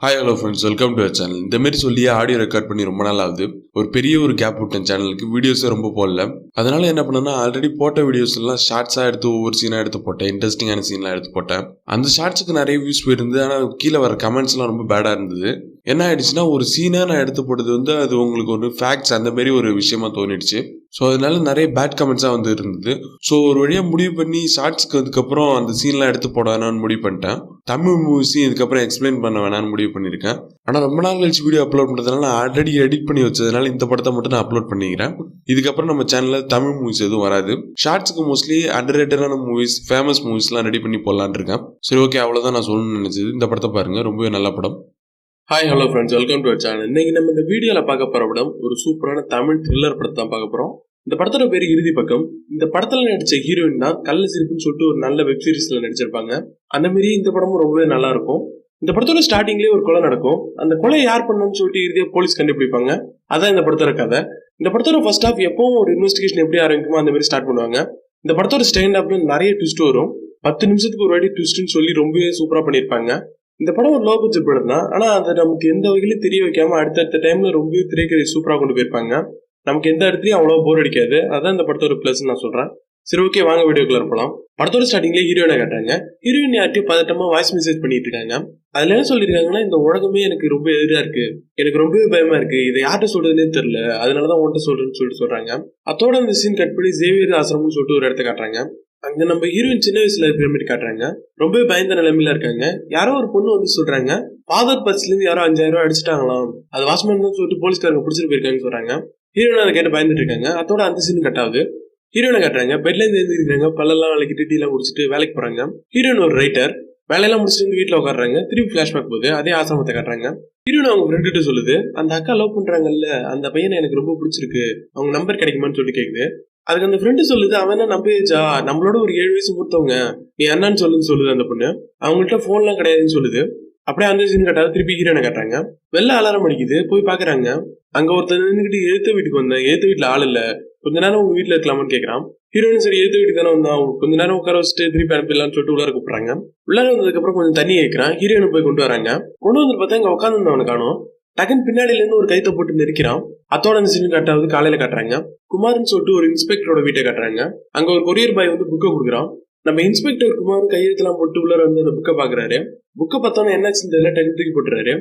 Hi hello friends, welcome to our channel. இந்த மாதிரி சொல்லியே ஆடியோ ரெக்கார்ட் பண்ணி ரொம்ப நாள் ஆகுது. ஒரு பெரிய கேப் விட்டேன் சேனலுக்கு. வீடியோஸே ரொம்ப போடல. அதனால என்ன பண்ணேன்னா, ஆல்ரெடி போட்ட வீடியோஸ் எல்லாம் ஷார்ட்ஸாக எடுத்து ஒவ்வொரு சீனாக எடுத்து போட்டேன். இன்ட்ரெஸ்டிங்கான சீன்லாம் எடுத்து போட்டேன். அந்த ஷார்ட்ஸுக்கு நிறைய வியூஸ் போயிருந்து. ஆனால் கீழே வர கமெண்ட்ஸ்லாம் ரொம்ப பேடாக இருந்தது. என்ன ஆயிடுச்சுன்னா, ஒரு சீனாக நான் எடுத்து போட்டது அது உங்களுக்கு ஒரு ஃபேக்ட்ஸ் அந்த மாதிரி ஒரு விஷயமா தோணிடுச்சு. ஸோ அதனால நிறைய பேட் கமெண்ட்ஸாக வந்து இருந்தது. ஸோ ஒரு வழியாக முடிவு பண்ணி ஷார்ட்ஸ்க்கு அதுக்கப்புறம் அந்த சீன்லாம் எடுத்து போட வேணாம்னு முடிவு பண்ணிட்டேன். தமிழ் மூவிஸையும் இதுக்கப்புறம் எக்ஸ்பிளைன் பண்ண வேணாம்னு முடிவு பண்ணியிருக்கேன். ஆனால் ரொம்ப நாள் கழிச்சு வீடியோ அப்லோட் பண்ணுறதுனால நான் ஆல்ரெடி எடிட் பண்ணி வச்சதுனால இந்த படத்தை மட்டும் நான் அப்லோட் பண்ணிக்கிறேன். இதுக்கப்புறம் நம்ம சேனலில் தமிழ் மூவிஸ் எதுவும் வராது. ஷார்ட்ஸுக்கு மோஸ்ட்லி அண்டர்ரேட்டடான மூவிஸ், ஃபேமஸ் மூவிஸ்லாம் ரெடி பண்ணி போடலான்னு இருக்கேன். சரி, ஓகே, அவ்வளோதான் நான் சொல்லணும்னு நினச்சது. இந்த படத்தை பாருங்கள், ரொம்பவே நல்ல படம். Hi hello friends, welcome to our channel. இன்னைக்கு நம்ம இந்த வீடியோவில் பார்க்க போகிற படம் ஒரு சூப்பரான தமிழ் த்ரில்லர் படத்தை தான் பார்க்க போகிறோம். இந்த படத்தோட பேர் இறுதி பக்கம். இந்த படத்துல நடிச்ச ஹீரோயின் தான் கள்ள சிரிப்புன்னு சொல்லிட்டு ஒரு நல்ல வெப் சீரிஸ்ல நடிச்சிருப்பாங்க. அந்த மாதிரி இந்த படமும் ரொம்பவே நல்லா இருக்கும். இந்த படத்தோட ஸ்டார்டிங்லேயே ஒரு கொலை நடக்கும். அந்த கொலை யார் பண்ணணும்னு சொல்லிட்டு இறுதியா போலீஸ் கண்டுபிடிப்பாங்க. அதான் இந்த படத்தோட கதை. இந்த படத்தோட ஃபர்ஸ்ட் ஹாஃப் எப்பவும் ஒரு இன்வெஸ்டிகேஷன் எப்படி ஆரம்பிக்குமோ அந்த மாதிரி ஸ்டார்ட் பண்ணுவாங்க. இந்த படத்தோட ஸ்டாண்ட் அப்ல நிறைய ட்விஸ்ட் வரும். 10 நிமிஷத்துக்கு ஒரு வாட்டி ட்விஸ்ட்னு சொல்லி ரொம்பவே சூப்பரா பண்ணியிருப்பாங்க. இந்த படம் ஒரு லோ பட்ஜெட் படம் தான். ஆனா அதை நமக்கு எந்த வகையிலும் தெரிய வைக்காம அடுத்தடுத்த டைம்ல ரொம்பவே திரைக்கதை சூப்பரா கொண்டு போயிருப்பாங்க. நமக்கு எந்த இடத்துலயும் அவ்வளவு போர் அடிக்காது. அதான் இந்த படத்தோட பிளஸ் நான் சொல்றேன். சரி, ஓகே, வாங்க வீடியோக்குள்ள போலாம். படத்தோட ஸ்டார்டிங்ல ஹீரோயினை காட்டுறாங்க. ஹீரோயின் யார்ட்டையும் பதட்டமா வாய்ஸ் மெசேஜ் பண்ணிட்டு இருக்காங்க. அதுல என்ன சொல்லிருக்காங்கன்னா, இந்த உலகமே எனக்கு ரொம்ப எதிரா இருக்கு, எனக்கு ரொம்பவே பயமா இருக்கு, இதை யார்கிட்ட சொல்றதுன்னே தெரியல, அதனாலதான் உன்கிட்ட சொல்றேன்னு சொல்லிட்டு சொல்றாங்க. அதோட அந்த சீன் கட் பண்ணி சேவியர் ஆசிரமம்னு சொல்லிட்டு ஒரு இடத்த காட்டுறாங்க. அங்க நம்ம ஹீரோயின் சின்ன வயசுல இருக்கிற மாதிரி காட்டுறாங்க. ரொம்பவே பயந்த நிலைமையில இருக்காங்க. யாரோ ஒரு பொண்ணு வந்து சொல்றாங்க, ஃபாதர் பர்ஸ்ல இருந்து யாரோ 5000 ரூபாய் அடிச்சுட்டாங்களாம், அது வாட்ச்மேன் தான் சொல்லிட்டு போலீஸ்காரங்க பிடிச்சிட்டு போயிருக்காங்கன்னு சொல்றாங்க. ஹீரோயின் அதை கேட்டு பயந்துட்டு இருக்காங்க. அதோட அந்த சீன் கட் ஆகுது. ஹீரோயினை காட்டுறாங்க. பெட்ல இருந்து எழுந்திருக்காங்க, பல்லெல்லாம் விளக்கிட்டு டீ எல்லாம் குடிச்சிட்டு வேலைக்கு போறாங்க. ஹீரோயின் ஒரு ரைட்டர். வேலையெல்லாம் முடிச்சுட்டு வீட்டுல உட்காடுறாங்க. திருப்பி பிளாஷ்பேக் போகுது. அதே ஆசிரமத்தை காட்டுறாங்க. ஹீரோயின் அவங்க ஃப்ரெண்டு சொல்லுது, அந்த அக்கா லவ் பண்றாங்கல்ல, அந்த பையனை எனக்கு ரொம்ப பிடிச்சிருக்கு, அவங்க நம்பர் கிடைக்குமான்னு சொல்லிட்டு கேக்குது. அதுக்கு அந்த ஃப்ரெண்டு சொல்லுது, அவன் நம்பிச்சா, நம்மளோட ஒரு 7 வயசு மூத்தவங்க, நீ என்னன்னு சொல்லுது அந்த பொண்ணு. அவங்கள்ட்ட போன்லாம் கிடையாதுன்னு சொல்லுது. அப்படியே அந்த சீன் கட்டாது. திருப்பி ஹீரோனை காட்டுறாங்க. வெள்ள அலாரம் அடிக்குது. போய் பாக்குறாங்க. அங்க ஒருத்தர் நின்றுகிட்டு எழுத்த வீட்டுக்கு வந்தேன், எழுத்த வீட்டுல ஆள் இல்ல, கொஞ்ச நேரம் உங்க வீட்டுல இருக்கலாமான்னு கேட்கறான். ஹீரோயின் சரி எழுத்த வீட்டுக்கு தானே வந்தான், கொஞ்ச நேரம் உட்கார வச்சுட்டு திருப்பி அனுப்பிடலாம்னு சொல்லிட்டு உள்ளார கூப்பிடுறாங்க. உள்ளார வந்ததுக்கு அப்புறம் கொஞ்சம் தண்ணி கேட்கறான். ஹீரோயினை போய் கொண்டு வராங்க. கொண்டு வந்து பார்த்தா இங்க உட்காந்து அவனை காணும். டக்குன்னு பின்னாடில இருந்து ஒரு கைத்தை போட்டு நெரிக்கிறான். அதோட அந்த சீன் காட்டாவது காலையில காட்டுறாங்க. குமார்னு சொல்லிட்டு ஒரு இன்ஸ்பெக்டரோட வீட்டை காட்டுறாங்க. அங்க ஒரு கொரியர் பாய் வந்து புக்கை கொடுக்குறான். நம்ம இன்ஸ்பெக்டர் குமார் கையெழுத்தெல்லாம் போட்டு உள்ளார வந்து அந்த புக்கை பாக்குறாரு. புக்கை பார்த்தோன்னா என்னாச்சுன்னு தெரியல, டக்கு தூக்கி போட்டுறாரு.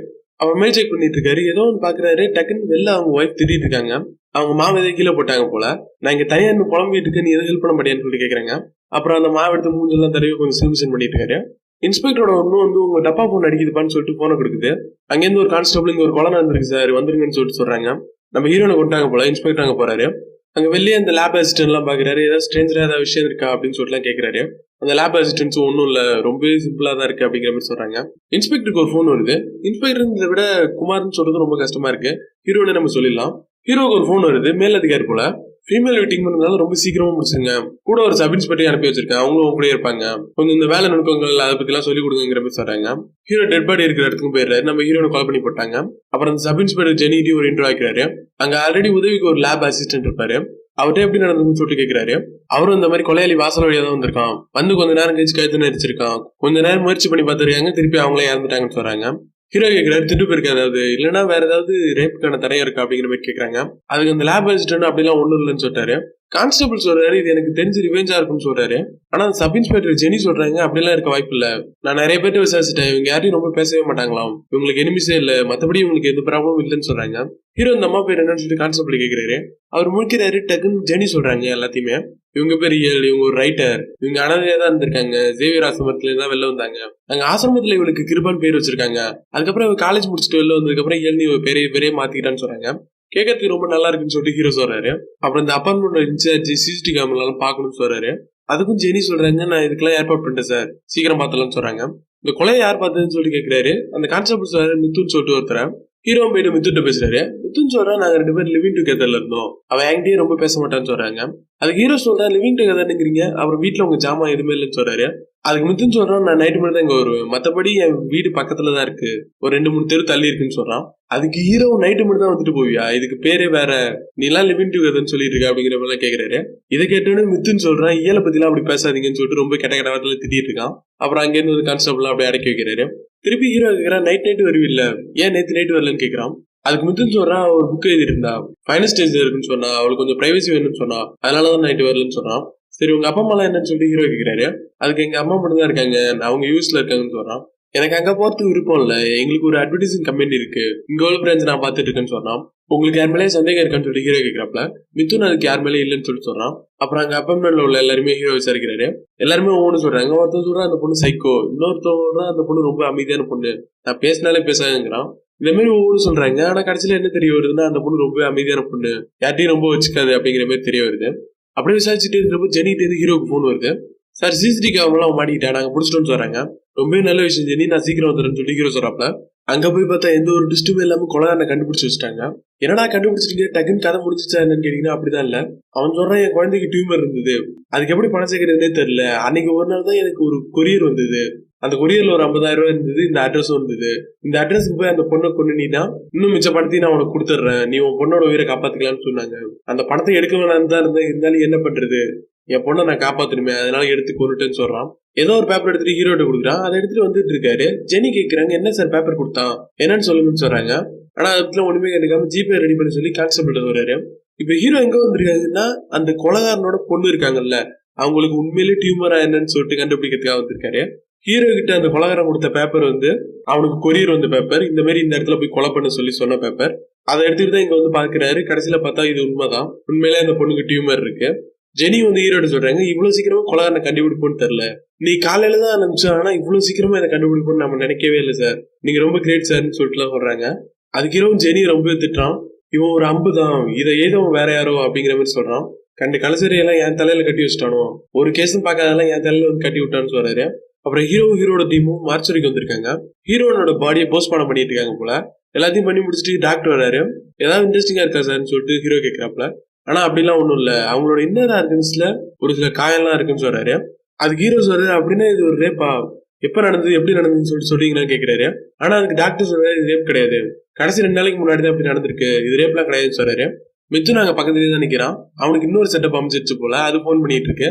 அவன் மேல் செக் பண்ணிட்டு இருக்காரு. ஏதோ ஒன்று பாக்குறாரு. டக்குன்னு வெளில அவங்க ஒய்ஃப் திட்டிட்டு இருக்காங்க. அவங்க மாவு எதை கீழே போட்டாங்க போல. நான் இங்க தனியா இருந்து புலம்பிட்டு இருக்கேன், நீ எதுவும் ஹெல்ப் பண்ண மாட்டேன்னு சொல்லி கேட்கறாங்க. அப்புறம் அந்த மாவு எடுத்து மூஞ்செல்லாம் தடவி கொஞ்சம் சிமிஷன் பண்ணிட்டு இருக்காரு. இன்ஸ்பெக்டரோட ஒன்னும் வந்து உங்க டப்பா போன் அடிக்குதுப்பான்னு சொல்லிட்டு போனை கொடுக்குது. அங்கேருந்து ஒரு கான்ஸ்டபிள், இங்க ஒரு கொலை நடந்திருக்கு சார், வந்துருங்கன்னு சொல்லிட்டு சொல்றாங்க. நம்ம ஹீரோனை கொண்டாங்க போல. இன்ஸ்பெக்டர் அங்க போறாரு. அங்க வெளியே அந்த லேப் அசிஸ்டன்ட் எல்லாம் பாக்குறாரு. ஏதாவது ஸ்ட்ரேஞ்சரா ஏதாவது விஷயம் இருக்கா அப்படின்னு சொல்லிட்டு கேட்கிறாரு. அந்த லேப் அசிஸ்டன்ஸ் ஒன்னும் இல்ல, ரொம்ப சிம்பிளா தான் இருக்கு அப்படிங்கிற மாதிரி சொல்றாங்க. இன்ஸ்பெக்டருக்கு ஒரு போன் வருது. இன்ஸ்பெக்டர் இதை விட குமார்னு சொல்றது ரொம்ப கஷ்டமா இருக்கு. ஹீரோனை நம்ம சொல்லிடலாம். ஹீரோக்கு ஒரு போன் வருது. மேல் அதிகாரி போல. ஃபீமேல் வெயிட்டிங் பண்ணதுனால ரொம்ப சீக்கிரமா முடிச்சுங்க. கூட ஒரு சப் இன்ஸ்பெக்டர் அனுப்பி வச்சிருக்கேன், அவங்களும் கூட இருப்பாங்க, கொஞ்சம் இந்த வேலை நுணுக்கங்கள் அதை பத்தி எல்லாம் சொல்லி கொடுங்கிற மாதிரி சொல்றாங்க. ஹீரோ டெட் பாடி இருக்கிற இடத்துக்கு போயிடுறாரு. நம்ம ஹீரோனை கால் பண்ணி போட்டாங்க. அப்புறம் அந்த சப் இன்ஸ்பெக்டர் ஜெனிட்டி ஒரு இன்ட்ரோ ஆக்கிறாரு. அங்க ஆல்ரெடி உதவிக்கு ஒரு லேப் அசிஸ்டன்ட் இருப்பாரு. அவர்கிட்ட எப்படி நடந்ததுன்னு சொல்லிட்டு கேட்கிறாரு. அவரும் இந்த மாதிரி கொலையாளி வாசல் வழியா தான் வந்திருக்கான், வந்து கொஞ்ச நேரம் கழிச்சு கழுத்து நெரிச்சிருக்கான், கொஞ்ச நேரம் முயற்சி பண்ணி பார்த்துருக்காங்க, திருப்பி அவங்களே இறந்துட்டாங்கன்னு சொல்றாங்க. ஹீரோ கேட்கிறாரு, திட்டு போயிருக்கு ஏதாவது, இல்லைன்னா வேற ஏதாவது ரேப்புக்கான தடையா இருக்கா அப்படிங்கிற மாதிரி கேட்கறாங்க. அதுக்கு அந்த லேப் அசிஸ்டன்ட் அப்படிலாம் ஒண்ணும் இல்லைன்னு சொல்லிட்டாரு. கான்ஸ்டபிள் சொல்றாரு, இது எனக்கு தெரிஞ்சு ரிவெஞ்சா இருக்குன்னு சொல்றாரு. ஆனா சப் இன்ஸ்பெக்டர் ஜெனி சொல்றாங்க, அப்படிலாம் இருக்க வாய்ப்பு இல்ல, நான் நிறைய பேர்ட்ட விசாரிச்சுட்டேன், இவங்க யாரையும் ரொம்ப பேசவே மாட்டாங்களாம், இவங்களுக்கு எனிமிஸே இல்ல, மத்தபடி இவங்களுக்கு எந்த ப்ராப்ளமும் இல்லைன்னு சொல்றாங்க. ஹீரோ இந்த அம்மா பேர் என்னன்னு சொல்லிட்டு கான்ஸ்டபிள் கேட்கிறாரு. அவர் முடிக்கிறாரு. டக்குன்னு ஜெனி சொல்றாங்க எல்லாத்தையுமே. இவங்க பேர் இவங்க ஒரு ரைட்டர், இவங்க அனாதையா தான் இருந்திருக்காங்க, சேவியர் ஆசிரமத்துல தான் வெளில வந்தாங்க, அங்க ஆசிரமத்துல இவளுக்கு கிருபான் பேர் வச்சிருக்காங்க, அதுக்கப்புறம் இவ காலேஜ் முடிச்சுட்டு வெளில வந்ததுக்கு அப்புறம் இயல்னு பெரிய மாத்திக்கிட்டான்னு சொல்றாங்க. கேட்கறதுக்கு ரொம்ப நல்லா இருக்குன்னு சொல்லிட்டு ஹீரோ சொல்றாரு. அப்புறம் இந்த அப்பார்ட்மெண்ட் இன்சார்ஜ் சிசிடிவி கேமரா எல்லாம் பாக்கணும்னு சொல்றாரு. அதுக்கும் ஜெனி சொல்றாங்க, நான் இதுக்கெல்லாம் ஏற்பாடு பண்ணிட்டேன் சார், சீக்கிரம் பார்த்தலாம்னு சொல்றாங்க. இந்த கொலையை யார் பார்த்ததுன்னு சொல்லிட்டு கேட்கிறாரு. அந்த கான்ஸ்டபிள் சொல்றாரு, மித்துன்னு சொல்லிட்டு ஒருத்தர். ஹீரோ போயிட்டு மித்துட்ட பேசுறாரு. மித்துன்னு சொல்றா, நாங்க 2 பேரும் லிவிங் டுகெதர்ல இருந்தோம், அவன் என்கிட்டயே ரொம்ப பேச மாட்டான்னு சொல்றாங்க. அதுக்கு ஹீரோ சொல்றா, லிவிங் டுகெதர்ங்கிறீங்க, அப்புறம் வீட்டுல உங்க ஜாமான் எதுவுமே இல்லைன்னு சொல்றாரு. அதுக்கு மித்துன்னு சொல்றான், நான் நைட்டு மட்டும் தான் இங்க வருவேன், மத்தபடி என் வீடு பக்கத்துலதான் இருக்கு, ஒரு 2-3 தெரு தள்ளி இருக்குன்னு சொல்றான். அதுக்கு ஹீரோ நைட்டு மட்டும் தான் வந்துட்டு போவியா, இதுக்கு பேரே வேற, நீ எல்லாம் லிவிங் டுகெதர்னு சொல்லிட்டு இருக்க அப்படிங்கிற மாதிரி கேக்குறாரு. இதை கேட்டோன்னு மித்துன்னு சொல்றான், இயலை பத்தி எல்லாம் அப்படி பேசாதீங்கன்னு சொல்லிட்டு ரொம்ப கெட்ட கெட்ட வார்த்தையில திட்டிட்டு இருக்கான். அப்புறம் அங்கேருந்து ஒரு கான்ஸ்டபிள் அப்படியே அடக்கி வைக்கிறாரு. திருப்பி ஹீரோ கேட்கிறான், நைட் வருவில்ல, ஏன் நேத்து நைட்டு வரலன்னு கேட்கறான். அதுக்கு மித்துன்னு சொல்றான், ஒரு புக் எழுதி இருந்தா ஃபைனல் ஸ்டேஜ்ல இருக்குன்னு சொன்னா, அவளுக்கு கொஞ்சம் பிரைவசி வேணும்னு சொன்னா, அதனாலதான் நைட்டு வரலன்னு சொன்னான். சரி உங்க அப்பா அம்மா எல்லாம் என்னன்னு சொல்லிட்டு ஹீரோ கேட்கிறாரு. அதுக்கு எங்க அம்மா மட்டும் தான் இருக்காங்க, அவங்க யூஎஸ்ல இருக்காங்கன்னு சொல்றான். எனக்கு அங்க போறதுக்கு விருப்பம் இல்ல, எங்களுக்கு ஒரு அட்வர்டைசிங் கம்பெனி இருக்கு, இங்க உள்ள பிரான்ச் நான் பாத்துட்டு இருக்கேன்னு சொன்னான். உங்களுக்கு யார் மேலே சந்தேகம் இருக்கான்னு சொல்லிட்டு ஹீரோ கேட்கறாப்ல. மித்துன் அதுக்கு யார் மேலே இல்லைன்னு சொல்லிட்டு சொல்றான். அப்புறம் அங்க அப்பார்ட்மெண்ட்ல உள்ள எல்லாருமே ஹீரோ விசாரிக்கிறாரு. எல்லாருமே ஒவ்வொன்னு சொல்றாங்க. ஒருத்தர் சொல்றான் அந்த பொண்ணு சைக்கோ, இன்னொருத்தர் சொல்றான் அந்த பொண்ணு ரொம்ப அமைதியான பொண்ணு, நான் பேசினாலே பேசாங்கிறான். இந்த மாதிரி ஒவ்வொரு சொல்றாங்க. ஆனா கடைசியில என்ன தெரிய வருதுன்னா, அந்த பொண்ணு ரொம்ப அமைதியான பொண்ணு, யார்ட்டையும் ரொம்ப வச்சுக்காது அப்படிங்கிற மாதிரி தெரிய வருது. அப்படியே விசாரிச்சுட்டு இருக்கிறப்ப ஜெனிட்டு ஹீரோக்கு போன் வருது. சார் சிசிடிவி கேமரா மாட்டிக்கிட்டேன், நாங்க முடிச்சிட்டோம்னு சொல்றாங்க. ரொம்ப நல்ல விஷயம் ஜெனி, நான் சீக்கிரம் வந்துடுறேன்னு சொல்லி ஹீரோ சொல்றாப்ல. அங்க போய் பார்த்தா எந்த ஒரு டிஸ்டுமே இல்லாம கொலைகாரனை கண்டுபிடிச்சு வச்சுட்டாங்க. என்னடா கண்டுபிடிச்சிட்டீங்க, டக்குன்னு கதை முடிச்சிச்சா என்னன்னு கேட்டீங்கன்னா அப்படிதான் இல்ல. அவன் சொல்றான், என் குழந்தைக்கு டியூமர் இருந்தது, அதுக்கு எப்படி பணம் சேர்க்கறதுனே தெரியல. அன்னைக்கு ஒரு நாள் தான் எனக்கு ஒரு கொரியர் வந்தது, அந்த கொரியர்ல ஒரு 50,000 ரூபாய் இருந்தது, இந்த அட்ரஸும் இருந்தது. இந்த அட்ரஸுக்கு போய் அந்த பொண்ணை கொண்டுனா இன்னும் மிச்ச பணத்தையும் நான் உனக்கு கொடுத்துட்றேன், நீ உன் பொண்ணோட உயிரை காப்பாத்திக்கலாம்னு சொன்னாங்க. அந்த பணத்தை எடுக்க வேணாம்னு தான் இருந்தேன், இருந்தாலும் என்ன பண்றது, என் பொண்ணை நான் காப்பாத்தணுமே, அதனால எடுத்து கொண்டுட்டேன்னு சொல்றான். ஏதோ ஒரு பேப்பர் எடுத்துட்டு ஹீரோட்ட கொடுக்குறான். அதை எடுத்துட்டு வந்துட்டு இருக்காரு. ஜெனி கேட்கறாங்க, என்ன சார் பேப்பர் கொடுத்தான், என்னன்னு சொல்லுங்கன்னு சொல்றாங்க. ஆனா அதுல ஒண்ணுமே கேட்காம ஜிபே ரெடி பண்ணி சொல்லி கான்ஸ்டபிள் வர்றாரு. இப்ப ஹீரோ எங்க வந்திருக்காங்கன்னா, அந்த கொலைகாரனோட பொண்ணு இருக்காங்கல்ல, அவங்களுக்கு உண்மையிலேயே டியூமரா என்னன்னு சொல்லிட்டு கண்டுபிடிக்கிறதுக்காக வந்திருக்காரு. ஹீரோ கிட்ட அந்த கொலைகாரன் கொடுத்த பேப்பர் அவனுக்கு கொரியர் வந்த பேப்பர், இந்த மாதிரி இந்த இடத்துல போய் கொலை பண்ண சொல்லி சொன்ன பேப்பர். அதை எடுத்துட்டு தான் இங்க பாக்குறாரு. கடைசியில பார்த்தா இது உண்மைதான், உண்மையிலே அந்த பொண்ணுக்கு டியூமர் இருக்கு. ஜெனி ஹீரோட சொல்றாங்க, இவ்வளவு சீக்கிரமா கொலைகாரனை கண்டுபிடிப்போன்னு தெரியல, நீ காலையில தான் ஆரம்பிச்சா, ஆனா இவ்வளவு சீக்கிரமா இதை கண்டுபிடிப்போம்னு நம்ம நினைக்கவே இல்லை சார், நீங்க ரொம்ப கிரேட் சார்ன்னு சொல்லிட்டு சொல்றாங்க. அதுக்கு ஹீரோ ஜெனி ரொம்ப திட்டுறான், இவன் ஒரு அம்பு தான், இதை ஏதோ வேற யாரோ அப்படிங்கிற மாதிரி சொல்றான். கண்டு கலசரியெல்லாம் என் தலையில கட்டி வச்சுட்டானோ, ஒரு கேஸும் பார்க்காதெல்லாம் என் தலையில கட்டி விட்டான்னு சொல்றாரு. அப்புறம் ஹீரோட டீமும் மார்ச்சரிக்கு வந்திருக்காங்க. ஹீரோனோட பாடியை போஸ்ட்மார்ட்டம் பண்ணிட்டு இருக்காங்க போல. எல்லாத்தையும் பண்ணி முடிச்சுட்டு டாக்டர் வராரு. ஏதாவது இன்ட்ரெஸ்டிங்கா இருக்கா சார்ன்னு சொல்லிட்டு ஹீரோ கேட்கிறாப்ல. ஆனா அப்படிலாம் ஒண்ணும் இல்ல, அவங்களோட இன்னர் ஆர்கன்ஸ்ல ஒரு சில காயெல்லாம் இருக்குன்னு சொல்றாரு. அதுக்கு ஹீரோ சொல்றாரு, அப்படின்னா இது ஒரு ரேப்பா, எப்ப நடந்தது எப்படி நடந்ததுன்னு சொல்லிட்டு சொல்றீங்கன்னு கேட்கிறாரு. ஆனா அதுக்கு டாக்டர் சொல்றாரு, இது ரேப் கிடையாது, கடைசி 2 நாளைக்கு முன்னாடி தான் அப்படி நடந்திருக்கு, இது ரேப்லாம் கிடையாதுன்னு சொல்றாரு. மித்து நாங்க பக்கத்துலேயே தான் நிக்கிறான். அவனுக்கு இன்னொரு செட்டப் அமைச்சிருச்சு போல, அது போன் பண்ணிட்டு இருக்கு.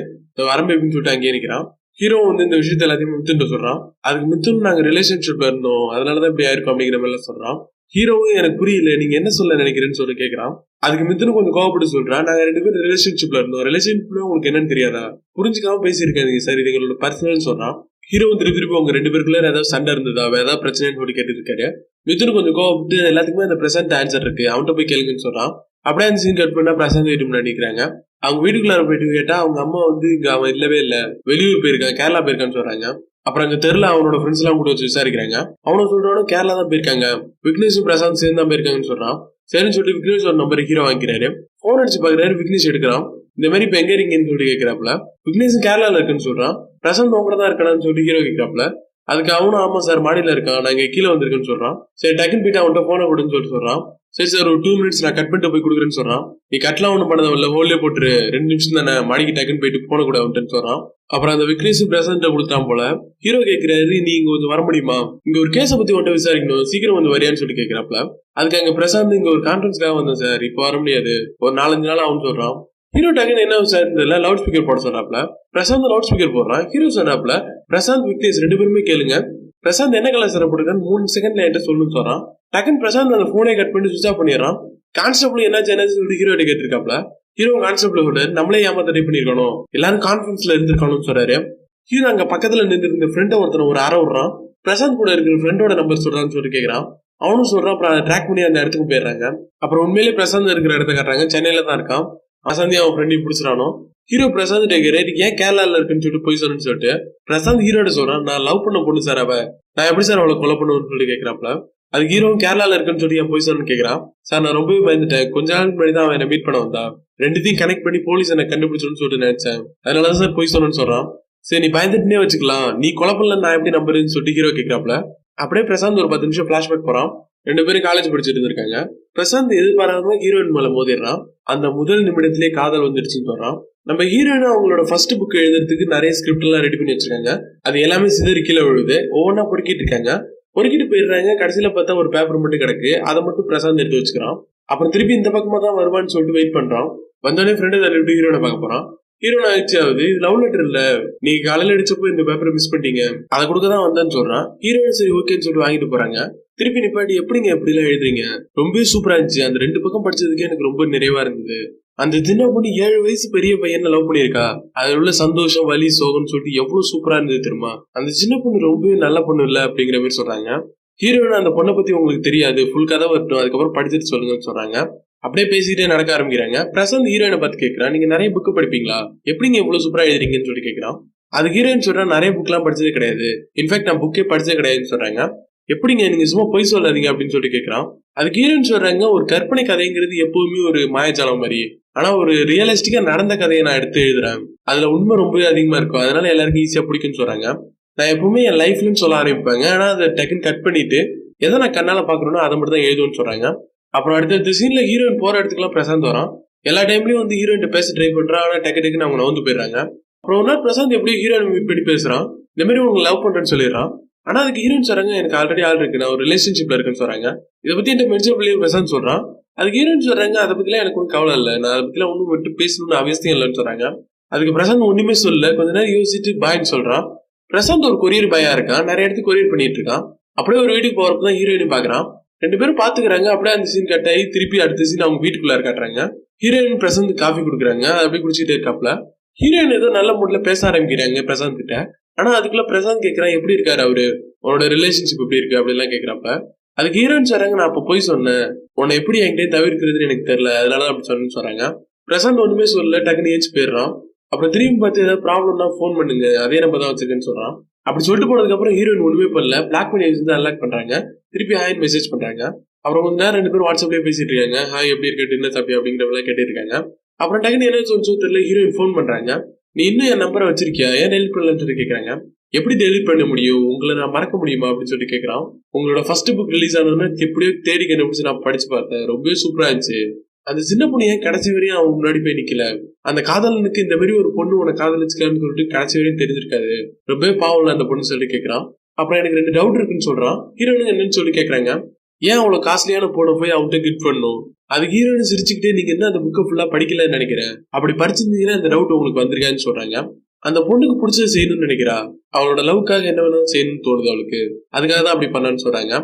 வரம்பேன்னு சொல்லிட்டு அங்கேயே நிக்கிறான். ஹீரோ இந்த விஷயத்த எல்லாத்தையும் மித்துன்னு சொல்றான். அதுக்கு மித்துன்னு நாங்க ரிலேஷன்ஷிப்ல இருந்தோம், அதனாலதான் இப்படி ஆயிருக்கும் அப்படிங்கிற மாதிரி எல்லாம் சொல்றான். ஹீரோவும் எனக்கு புரியல, நீங்க என்ன சொல்ல நினைக்கிறேன்னு சொல்லி கேட்கறான். அதுக்கு மித்துன்னு கொஞ்சம் கோவப்பட்டு சொல்றான், நாங்க 2 பேரும் ரிலேஷன்ஷிப்ல இருந்தோம், ரிலேஷன்ஷிப்ல உங்களுக்கு என்னன்னு தெரியாதா, புரிஞ்சுக்காம பேசியிருக்காங்க சார், இது எங்களோட பர்சனல் சொல்றான். ஹீரோ திருப்பி உங்க 2 பேருக்குள்ள ஏதாவது சண்டை இருந்ததா, ஏதாவது பிரச்சனைன்னு சொல்லி கேட்டு இருக்காரு. மித்துன்னு கொஞ்சம் கோவப்பட்டு, எல்லாத்துக்குமே அந்த பிரசன்ட் ஆன்சர் இருக்கு, அவன்கிட்ட போய் கேளுங்கன்னு சொல்றான். அப்படியே அந்த சீன் கட் பண்ணா பிரசாந்த் வீட்டு முன்னாடி நிக்கிறாங்க. அவங்க வீட்டுக்குள்ளார போயிட்டு கேட்டா அவங்க அம்மா இங்க அவன் இல்லவே இல்ல, வெளியூர் போயிருக்கான், கேரளா போயிருக்கான்னு சொல்றாங்க. அப்புறம் அங்க தெருல அவனோட ஃப்ரெண்ட்ஸ் எல்லாம் கூட வச்சு விசாரிக்கிறாங்க. அவனும் சொல்றானும் கேரளா தான் போயிருக்காங்க, விக்னேஷும் பிரசாந்த் சேர்ந்து தான் போயிருக்காங்கன்னு சொல்றான். சரின்னு சொல்லிட்டு விக்னேஷ் ஒரு நம்பர் ஹீரோ வாங்கிக்கிறாரு. போன் அடிச்சு பாக்குறாரு, விக்னேஷ் எடுக்கிறான். இந்த மாதிரி இப்ப எங்க இருக்கீங்கன்னு சொல்லி கேட்கிறாப்ல. விக்னேஷ் கேரளால இருக்குன்னு சொல்றான். பிரசாந்த் உங்க தான் இருக்கானு சொல்லிட்டு ஹீரோ கேட்கிறாப்ல. அதுக்கு அவனும் ஆமா சார் மாடியில இருக்கான், நான் இங்க கீழே வந்திருக்கேன்னு சொல்றான். சரி டக்குன்னு போயிட்டு அவன்கிட்ட போனை கொடுன்னு சொல்லிட்டு சொல்றான். சரி சார் ஒரு 2 மினிட்ஸ் நான் கட் பண்ணிட்டு போய் கொடுக்குறேன்னு சொல்றான். நீ கட்லாம் ஒண்ணு பண்ணதில்ல, ஹோல்லே போட்டுரு, 2 நிமிஷம் தானே, மாடிக்கு டக்குன்னு போயிட்டு போன கூட வந்துட்டு சொல்றான். அப்புறம் அந்த விக்னேஷ் பிரசன்ட் கொடுத்தான் போல. ஹீரோ கேட்கிறாரு, நீ இங்க கொஞ்சம் வர முடியுமா, இங்க ஒரு கேஸ பத்தி ஒன்றை விசாரிக்கணும், சீக்கிரம் வந்து வரியான்னு சொல்லி கேட்கிறாப்ல. அதுக்கு அங்க பிரசாந்த் இங்க ஒரு கான்ஃபரன்ஸ்க்காக வந்தேன் சார், இப்ப வர முடியாது, ஒரு 4-5 நாள் ஆகும்னு சொல்றான். ஹீரோ டக்குன்னு என்ன விசாரிச்சதுல லவுட் ஸ்பீக்கர் போட சொல்றாப்ல. பிரசாந்த் லவுட் ஸ்பீக்கர் போடுறான். ஹீரோ சொல்றாப்ல, பிரசாந்த் விக்னேஷ் 2 பேருமே கேளுங்க, பிரசாந்த் என்ன கலர் சார் போட்டுருக்கான்னு 3 செகண்ட்ல என்கிட்ட சொல்லணும்னு சொல்றான். டக்குன்னு பிரசாந்த் அந்த போனை கட் பண்ணி சுவிச் ஆஃப் பண்ணிடுறான். கான்ஸ்டபிள் என்னாச்சு சொல்லிட்டு ஹீரோ கேட்டிருக்காப்ல. ஹீரோ கான்ஸ்டபிள் சொல்றாரு, நம்மளே ஏமாத்த ட்ரை பண்ணிருக்கணும், எல்லாரும் கான்ஃபரன்ஸ்ல இருந்திருக்கணும்னு சொல்றாரு. ஹீரோ அங்க பக்கத்துல நின்று இருந்த ஃப்ரெண்ட ஒருத்தர் ஒரு அரை விடுறான். பிரசாந்த் கூட இருக்கிற ஃப்ரெண்டோட நம்பர் சொல்றான்னு சொல்லிட்டு கேட்கறான். அவனும் சொல்றான். அப்புறம் அதை ட்ராக் பண்ணி அந்த இடத்துக்கு போயிடுறாங்க. அப்புறம் உண்மையிலேயே பிரசாந்த் இருக்கிற இடத்த காட்டுறாங்க. சென்னையில தான் இருக்கான். பிரசாந்த் அவன் ஃப்ரெண்டையும் பிடிச்சிடானோ. ஹீரோ பிரசாந்த் கேட்கிறாரு, ஏன் கேரளால இருக்குன்னு சொல்லிட்டு போய் சொல்லுன்னு சொல்லிட்டு பிரசாந்த் ஹீரோட சொல்றான், நான் லவ் பண்ண பொண்ணு சார் அவ, நான் எப்படி சார் அவளை கொலை பண்ணுவேன்னு சொல்லி கேட்கிறாப்ல. அதுக்கு ஹீரோ கேரளால இருக்குன்னு சொல்லி என் போய் சொல்லணும்னு கேட்கறான். சார் நான் ரொம்பவே பயந்துட்டேன், கொஞ்ச நாளுக்கு முன்னாடி தான் அவன் என்ன மீட் பண்ண வந்தா, ரெண்டுத்தையும் கனெக்ட் பண்ணி போலீஸ் என்ன கண்டுபிடிச்சோன்னு சொல்லிட்டு நினைச்சேன், அதனாலதான் சார் போய் சொல்லணும்னு சொல்றான். சரி நீ பயந்துட்டுனே வச்சுக்கலாம், நீ கொலை பண்ணல நான் எப்படி நம்புறேன்னு சொல்லிட்டு ஹீரோ கேட்கிறாப்ல. அப்படியே பிரசாந்த் ஒரு 10 நிமிஷம் பிளாஷ்பேக் போறான். 2 பேரும் காலேஜ் படிச்சுட்டு இருந்திருக்காங்க. பிரசாந்த் எதிர்பாராம ஹீரோயின் மேல மோதிடுறான். அந்த முதல் நிமிடத்திலே காதல் வந்துடுச்சுன்னு சொல்றான். நம்ம ஹீரோயினா அவங்களோட ஃபர்ஸ்ட் புக் எழுதுறதுக்கு நிறைய ஸ்கிரிப்ட் எல்லாம் ரெடி பண்ணி வச்சிருக்காங்க. அது எல்லாமே சிதறி கீழே விழுது. ஒவ்வொன்னா பொறுக்கிட்டு இருக்காங்க. பொறுக்கிட்டு போயிடுறாங்க. கடைசியில பார்த்தா ஒரு பேப்பர் மட்டும் கிடக்கு. அதை மட்டும் பிரசாந்த் எடுத்து வச்சுக்கிறான். அப்புறம் திருப்பி இந்த பக்கமா தான் வருவான்னு சொல்லிட்டு வெயிட் பண்றான். வந்தோடனே ஃப்ரெண்டு தள்ளி விட்டு ஹீரோனை பார்க்க போறான். ஹீரோன் ஆயிடுச்சு ஆகுது. இது லவ் லெட்டர் இல்ல, நீங்க காலையில அடிச்சப்போ இந்த பேப்பரை மிஸ் பண்ணிட்டீங்க, அதை கொடுக்க தான் வந்தேன்னு சொல்றான். ஹீரோயின் சரி ஓகேன்னு சொல்லிட்டு வாங்கிட்டு போறாங்க. திருப்பி நிப்பாட்டி எப்படிங்க எப்படி எல்லாம் எழுதுறீங்க, ரொம்பவே சூப்பரா இருந்துச்சு, அந்த 2 பக்கம் படிச்சதுக்கே எனக்கு ரொம்ப நிறைவா இருந்தது. அந்த சின்ன பொண்ணு 7 வயசு பெரிய பையனை லவ் பண்ணிருக்கா, அதுல உள்ள சந்தோஷம் வலி சோகம்னு சொல்லிட்டு எவ்வளவு சூப்பரா இருந்தது தெரியுமா, அந்த சின்ன பொண்ணு ரொம்பவே நல்ல பொண்ணு இல்ல அப்படிங்கிற மாதிரி சொல்றாங்க. ஹீரோயின் அந்த பொண்ணை பத்தி உங்களுக்கு தெரியாது, ஃபுல் கதை வரட்டும், அதுக்கப்புறம் படிச்சுட்டு சொல்லுங்கன்னு சொல்றாங்க. அப்படியே பேசிட்டே நடக்க ஆரம்பிக்கிறாங்க. பிரசாந்த் ஹீரோயினை பார்த்து கேட்கறான், நீங்க நிறைய புக் படிப்பீங்களா, எப்படிங்க இவ்வளவு சூப்பரா எழுதுறீங்கன்னு சொல்லி கேட்கறான். அது ஹீரோயின் சொல்றா, நிறைய புக் எல்லாம் படிச்சதே கிடையாது, இன்ஃபேக்ட் நான் புக்கே படிச்சதே கிடையாதுன்னு சொல்றாங்க. எப்படிங்க நீங்க சும்மா பொய் சொல்லாதீங்க அப்படின்னு சொல்லி கேட்கறான். அதுக்கு ஹீரோயின் சொல்றாங்க, ஒரு கற்பனை கதைங்கிறது எப்பவுமே ஒரு மாயஜாலம் மாதிரி, ஆனா ஒரு ரியலிஸ்டிக்கா நடந்த கதையை நான் எடுத்து எழுதுறேன், அதுல உண்மை ரொம்பவே அதிகமா இருக்கும், அதனால எல்லாருக்கும் ஈஸியா பிடிக்கும்னு சொல்றாங்க. நான் எப்பவுமே என் லைஃப்லன்னு சொல்ல ஆரம்பிப்பாங்க, ஆனா அதை டக்குன்னு கட் பண்ணிட்டு எதை நான் கண்ணால பாக்குறேனோ அதை மட்டும் தான் எழுதுன்னு சொல்றாங்க. அப்புறம் அடுத்த சீன்ல ஹீரோயின் போற இடத்துக்குலாம் பிரசாந்த் வரான். எல்லா டைம்லயும் வந்து ஹீரோயின் பேச ட்ரை பண்றான், ஆனா டக்குன்னு அவங்க நவுந்து போயிடுறாங்க. அப்புறம் ஒரு நாள் பிரசாந்த் எப்படி ஹீரோயின் மீட் பண்ணி பேசுறான், இந்த மாதிரி உங்களுக்கு லவ் பண்றேன்னு சொல்லிடுறான். ஆனா அதுக்கு ஹீரோயின் சொல்றாங்க, எனக்கு ஆல்ரெடி ஆள் இருக்கு, நான் ஒரு ரிலேஷன்ஷிப்ல இருக்குன்னு சொல்றாங்க. இதை பத்தி என்கிட்ட மென்ஷன் பண்ணி பிரசாந்த் சொல்றான். அதுக்கு ஹீரோயின் சொல்றாங்க, அதை பத்திலாம் எனக்கு ஒன்றும் கவலை இல்லை, நான் அதை பத்திலாம் ஒன்றும் மட்டும் பேசணும்னு அவசியம் இல்லைன்னு சொல்றாங்க. அதுக்கு பிரசாந்த் ஒண்ணுமே சொல்ல, கொஞ்ச நேரம் யோசிச்சுட்டு பாய்ன்னு சொல்றான். பிரசாந்த் ஒரு கொரியர் பாயா இருக்கான், நிறைய இடத்துக்கு கொரியர் பண்ணிட்டு இருக்கான். அப்படியே ஒரு வீட்டுக்கு போறப்பதான் ஹீரோயின் பாக்குறான். 2 பேரும் பாத்துக்கிறாங்க. அப்படியே அந்த சீன் கட் ஆகி திருப்பி அடுத்த சீன் அவங்க வீட்டுக்குள்ள காட்டுறாங்க. ஹீரோயின் பிரசாந்த் காஃபி குடுக்குறாங்க, அப்படியே குடிச்சிட்டே இருக்காப்ல. ஹீரோயின் ஏதோ நல்ல மூட்ல பேச ஆரம்பிக்கிறாங்க பிரசாந்த் கிட்ட. ஆனா அதுக்குள்ள பிரசாந்த் கேட்கறான், எப்படி இருக்காரு அவரு, உன்னோட ரிலேஷன்ஷிப் எப்படி இருக்கு அப்படிலாம் கேட்கறப்ப அதுக்கு ஹீரோயின் சொல்றாங்க, நான் அப்ப போய் சொன்னேன், உன்னை எப்படி என்கிட்ட தவிர்க்கிறதுன்னு எனக்கு தெரியல, அதனால அப்படி சொன்னேன்னு சொல்றாங்க. பிரசாந்த் ஒண்ணுமே சொல்லல, டக்குன்னு ஏச்சு போயிடுறான். அப்புறம் திரும்பி பார்த்து ஏதாவது ப்ராப்ளம்னா போன் பண்ணுங்க, அதே நம்பர் தான் வச்சிருக்கேன்னு சொல்றான். அப்படி சொல்லிட்டு போனதுக்கு அப்புறம் ஹீரோயின் ஒண்ணுமே பண்ணல, பிளாக் பண்ணி வச்சு அன்லாக் பண்றாங்க. திருப்பி ஹாய் மெசேஜ் பண்றாங்க. அப்புறம் கொஞ்ச நேரம் 2 பேரும் வாட்ஸ்அப்லயே பேசிட்டு இருக்காங்க. ஹாய் எப்படி இருக்கு, என்ன சாப்பியா அப்படிங்கிற கேட்டு இருக்காங்க. அப்புறம் டக்குன்னு என்ன சொல்லிச்சோ தெரியல, ஹீரோயின் போன் பண்றாங்க. நீ இன்னும் என் நம்பரை வச்சிருக்கியா, ஏன் டெலிட் பண்ணலன்னு சொல்லி கேட்கறாங்க. எப்படி டெலிட் பண்ண முடியும், உங்களை நான் மறக்க முடியுமா அப்படின்னு சொல்லி கேட்கறான். உங்களோட ஃபர்ஸ்ட் புக் ரிலீஸ் ஆனதுன்னா எப்படியோ தேடி கண்டுபிடிச்சு நான் படிச்சு பார்த்தேன், ரொம்பவே சூப்பரா இருந்துச்சு. அந்த சின்ன பொண்ணு ஏன் கடைசி வரையும் அவன் முன்னாடி போய் நிக்கல, அந்த காதலனுக்கு இந்த மாதிரி ஒரு பொண்ணு உன காதலிச்சுக்கான்னு சொல்லிட்டு கடைசி வரையும் தெரிஞ்சிருக்காது, ரொம்பவே பாவம்ல அந்த பொண்ணு சொல்லி கேட்கறான். அப்புறம் எனக்கு 2 டவுட் இருக்குன்னு சொல்றான். ஹீரோனுக்கு என்னன்னு சொல்லி கேட்கறாங்க. ஏன் அவ்வளவு காஸ்ட்லியான பொண்ணை போய் அவன்கிட்ட கிஃப்ட் பண்ணும், அதுக்கு ஹீரோயின் சிரிச்சுக்கிட்டே, நீங்க என்ன அந்த புக்கை ஃபுல்லா படிக்கலன்னு நினைக்கிறேன், அப்படி படிச்சிருந்தீங்கன்னா இந்த டவுட் உங்களுக்கு வந்திருக்கான்னு சொல்றாங்க. அந்த பொண்ணுக்கு பிடிச்சது செய்யணும்னு நினைக்கிறா, அவளோட லவ்க்காக என்ன வேணாலும் செய்யணும்னு தோணுது அவளுக்கு, அதுக்காக தான் அப்படி பண்ணான்னு சொல்றாங்க.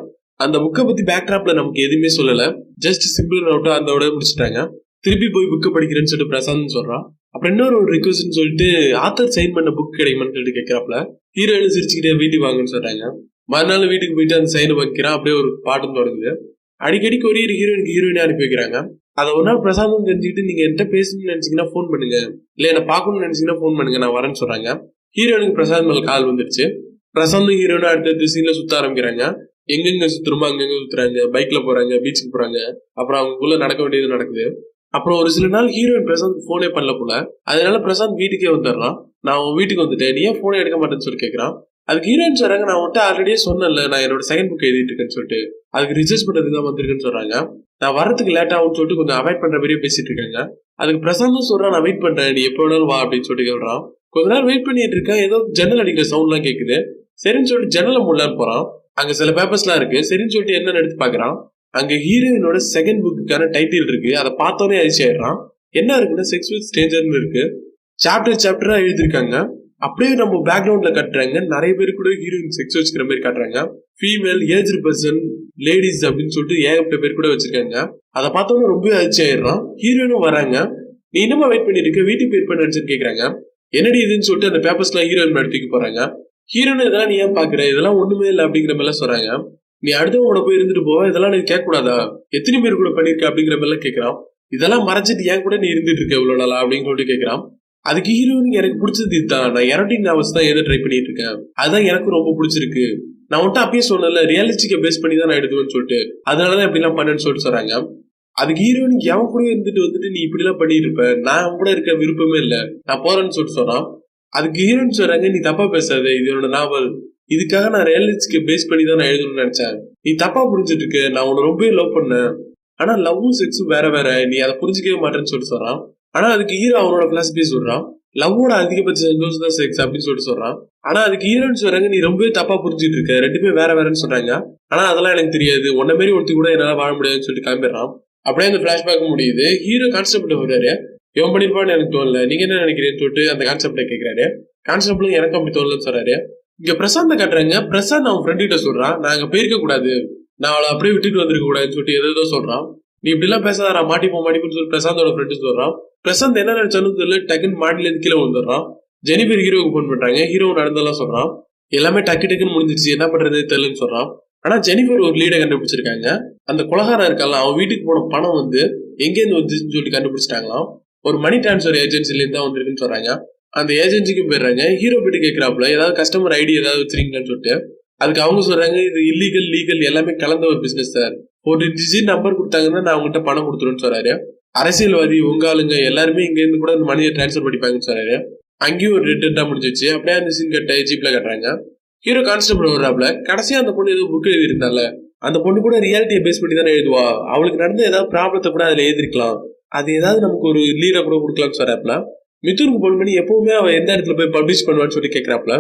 அந்த புக்கை பத்தி பேக்ட்ராப்ல நமக்கு எதுவுமே சொல்லல, ஜஸ்ட் சிம்பிள் நோட்டா அந்த முடிச்சுட்டாங்க. திருப்பி போய் புக்கை படிக்கிறேன்னு சொல்லிட்டு பிரசாந்த் சொல்றான். அப்புறம் இன்னொரு ரிக்வஸ்ட்னு சொல்லிட்டு ஆத்தர் சைன் பண்ண புக் கிடைக்குமான்னு சொல்லிட்டு கேட்கறாப்ல. ஹீரோயின் சிரிச்சுக்கிட்டே வீட்டுக்கு வாங்கன்னு சொல்றாங்க. மறுநாள் வீட்டுக்கு போயிட்டு அந்த சைனை வைக்கிறான். அப்படியே ஒரு பாட்டும் தொடங்குது. அடிக்கடி கொரியர் ஹீரோயினே அனுப்பி வைக்கிறாங்க. அதை ஒரு நாள் பிரசாந்தும் தெரிஞ்சுக்கிட்டு, நீங்க என்கிட்ட பேசணும்னு நினைச்சீங்கன்னா போன் பண்ணுங்க, இல்ல என்ன பாக்கணும்னு நினைச்சீங்கன்னா போன் பண்ணுங்க, நான் வரேன்னு சொல்றாங்க. ஹீரோயினுக்கு பிரசாந்த் மேல கால் வந்துருச்சு. பிரசாந்தும் ஹீரோயினும் அடுத்த சீன்ல சுத்த ஆரம்பிக்கிறாங்க. எங்கெங்க சுத்துறமோ அங்கங்க சுத்துறாங்க, பைக்ல போறாங்க, பீச்சுக்கு போறாங்க. அப்புறம் அவங்களுக்குள்ள நடக்க வேண்டியது நடக்குது. அப்புறம் ஒரு சில நாள் ஹீரோயின் பிரசாந்த் போனே பண்ணல போல, அதனால பிரசாந்த் வீட்டுக்கே வந்துடுறான். நான் உன் வீட்டுக்கு வந்துட்டேன், நீ ஏன் போனே எடுக்க மாட்டேன்னு சொல்லி கேட்கறான். அதுக்கு ஹீரோயின் சொல்றாங்க, நான் உன்கிட்ட ஆல்ரெடியே சொன்னேன்ல, நான் என்னோட செகண்ட் புக் எழுதிட்டு இருக்கேன்னு சொல்லிட்டு, அதுக்கு ரிசர்ச் பண்றதுக்கு தான் வந்திருக்குன்னு சொல்றாங்க. நான் வரதுக்கு லேட் ஆகும்னு சொல்லிட்டு கொஞ்சம் அவாய்ட் பண்ற மாதிரியே பேசிட்டு இருக்காங்க. அதுக்கு பிரசாந்தும் சொல்றான், நான் வெயிட் பண்றேன், நீ எப்ப வேணாலும் வா அப்படின்னு சொல்லிட்டு சொல்றான். கொஞ்ச நேரம் வெயிட் பண்ணிட்டு இருக்கேன், ஏதோ ஜன்னல் அடிக்கிற சவுண்ட் எல்லாம் கேக்குது. சரின்னு சொல்லிட்டு ஜன்னலை மூடலான்னு போறான். அங்க சில பேப்பர்ஸ் எல்லாம் இருக்கு. சரின்னு சொல்லிட்டு என்னன்னு எடுத்து பாக்குறான். அங்க ஹீரோயினோட செகண்ட் புக்குக்கான டைட்டில் இருக்கு. அதை பார்த்தோன்னே அதிர்ச்சி ஆயிடுறான். என்ன இருக்குன்னா, செக்ஸ் வித் ஸ்ட்ரேஞ்சர்னு இருக்கு. சாப்டரா எழுதிருக்காங்க. அப்படியே நம்ம பேக்ரவுண்ட்ல கட்டுறாங்க, நிறைய பேர் கூட ஹீரோயின் செக்ஸ் வச்சுக்கிற மாதிரி காட்டுறாங்க. ஃபீமேல், ஏஜ்டு பர்சன், லேடிஸ் அப்படின்னு சொல்லிட்டு ஏகப்பட்ட பேர் கூட வச்சிருக்காங்க. அதை பார்த்தோன்னே ரொம்ப அதிர்ச்சி ஆயிடுறான். ஹீரோயினும் வராங்க. நீ இன்னுமா வெயிட் பண்ணிட்டு இருக்க, வீட்டுக்கு வெயிட் பண்ண நினைச்சுன்னு கேக்குறாங்க. என்னடி இதுன்னு சொல்லிட்டு அந்த பேப்பர்ஸ் எல்லாம் ஹீரோயின் எடுத்துக்கு போறாங்க. ஹீரோயின் இதெல்லாம் நீ ஏன் பாக்குற, இதெல்லாம் ஒண்ணுமே இல்லை அப்படிங்கிற மாதிரி சொல்றாங்க. நீ அடுத்தவங்களோட போய் இருந்துட்டு போவ, இதெல்லாம் நீ கேட்க கூடாதா, எத்தனை பேர் கூட பண்ணிருக்க அப்படிங்கிற மாதிரி கேட்கறான். இதெல்லாம் மறைச்சிட்டு ஏன் கூட நீ இருந்துட்டு இருக்க இவ்வளவு நாளா அப்படின்னு சொல்லிட்டு கேட்கறான். அதுக்கு ஹீரோயின், எனக்கு பிடிச்சது இதுதான், நான் எரோட்டிக் நாவல்ஸ் தான் ட்ரை பண்ணிட்டு இருக்கேன், அதுதான் எனக்கு ரொம்ப பிடிச்சிருக்கு, நான் வந்துட்டு அப்பயே சொன்னல ரியலிஸ்டிக்கை பேஸ் பண்ணி தான் நான் எடுத்துவேன்னு சொல்லிட்டு, அதனாலதான் இப்படி எல்லாம் பண்ணேன்னு சொல்லிட்டு சொல்றாங்க. அதுக்கு ஹீரோயினுக்கு எவன் கூட வந்துட்டு நீ இப்படி எல்லாம் பண்ணிட்டு இருப்ப, நான் அவன் கூட இருக்க விருப்பமே இல்ல, நான் போறேன்னு சொல்லிட்டு சொன்னான். அதுக்கு ஹீரோயின் சொல்றாங்க, நீ தப்பா பேசாத, இது என்னோட நாவல், இதுக்காக நான் ரியலிஸ்டிக்கை பேஸ் பண்ணி தான் நான் எழுதணும்னு நினைச்சேன், நீ தப்பா புரிஞ்சுட்டு இருக்க, நான் உன்னை ரொம்ப லவ் பண்ணேன், ஆனா லவ்வும் செக்ஸும் வேற வேற, நீ அதை புரிஞ்சுக்கவே மாட்டேன்னு சொல்லிட்டு சொல்றான். ஆனா அதுக்கு ஹீரோ அவனோட பிளாஸ்பி சொல்றான். லவ்வோட அதிகபட்ச சந்தோஷம் தான் செக்ஸ் அப்படின்னு சொல்றான். ஆனா அதுக்கு ஹீரோன்னு சொல்றாங்க, நீ ரொம்பவே தப்பா புரிஞ்சுட்டு இருக்க, ரெண்டுமே வேற வேறன்னு சொல்றாங்க. ஆனா அதெல்லாம் எனக்கு தெரியாது, உன்ன மாரி ஒருத்தி கூட என்னால வாழ முடியாதுன்னு சொல்லிட்டு கிளம்பிடுறான். அப்படியே அந்த பிளாஷ்பேக் முடியுது. ஹீரோ கான்ஸ்டபிள் வர்றாரு. இவன் பண்ணிருப்பான்னு எனக்கு தோணல, நீங்க என்ன நினைக்கிறேன்னு சொல்லிட்டு அந்த கான்ஸ்டபிளை கேட்கிறாரு. கான்ஸ்டபிளும் எனக்கு அப்படி தோணலன்னு சொல்றாரு. இங்க பிரசாந்த காட்டுறாங்க. பிரசாந்த் அவன் ஃப்ரெண்ட் கிட்ட சொல்றான், நான் அங்க போயிருக்க கூடாது, நான் அவளை அப்படியே விட்டுட்டு வந்திருக்க கூடாதுன்னு சொல்லிட்டு ஏதோ சொல்றான். நீ இப்படி எல்லாம் பேசாத, நான் மாட்டிப்போன்னு சொல்லி பிரசாந்தோட ஃப்ரெண்டு சொல்றான். பிரசாந்த் என்ன நினைச்சாலும் தெரியல, டக்குன்னு மாடில இருந்து கீழே வந்துடுறான். ஜெனிஃபர் ஹீரோவுக்கு போன் பண்றாங்க. ஹீரோ நடந்தெல்லாம் சொல்றான். எல்லாமே டக்குன்னு முடிஞ்சிருச்சு, என்ன பண்றது தெரியலன்னு சொல்றான். ஆனா ஜெனிஃபர் ஒரு லீடை கண்டுபிடிச்சிருக்காங்க. அந்த கொலகாரம் இருக்கால, அவன் வீட்டுக்கு போன பணம் எங்கேருந்து வந்துச்சுன்னு சொல்லிட்டு கண்டுபிடிச்சிட்டாங்களாம். ஒரு மணி டிரான்ஸ்பர் ஏஜென்சில இருந்து தான் வந்திருக்குன்னு சொல்றாங்க. அந்த ஏஜென்சிக்கு போயிடுறாங்க. ஹீரோ போயிட்டு கேட்கிறாப்புல, ஏதாவது கஸ்டமர் ஐடி ஏதாவது வச்சிருக்கீங்கன்னு சொல்லிட்டு. அதுக்கு அவங்க சொல்றாங்க, இது இல்லீகல் லீகல் எல்லாமே கலந்த ஒரு பிசினஸ் சார், ஒரு டிஜிட் நம்பர் கொடுத்தாங்கன்னா நான் அவங்ககிட்ட பணம் கொடுத்துருன்னு சொல்றாரு. அரசியல்வாதி உங்க ஆளுங்க எல்லாருமே இங்க இருந்து கூட அந்த மணியை டிரான்ஸ்பர் பண்ணிப்பாங்கன்னு சொல்றாரு. அங்கேயும் ஒரு ரிட்டர்ன் முடிஞ்சிச்சு. அப்படியே அந்த சீன் கட்ட ஜீப்ல கட்டுறாங்க. ஹீரோ கான்ஸ்டபிள் வர்றாப்ல. கடைசியா அந்த பொண்ணு ஏதோ புக் எழுதி இருந்தால, அந்த பொண்ணு கூட ரியாலிட்டியை பேஸ் பண்ணி தானே எழுதுவா, அவளுக்கு நடந்த ஏதாவது ப்ராப்ளத்தை கூட அதுல எழுதிருக்கலாம், அது ஏதாவது நமக்கு ஒரு லீடா கூட கொடுக்கலாம்னு சொல்றாப்ல. மிதுனுக்கு போன் பண்ணி எப்பவுமே அவன் எந்த இடத்துல போய் பப்ளிஷ் பண்ணுவான்னு சொல்லி கேட்கறாப்ல.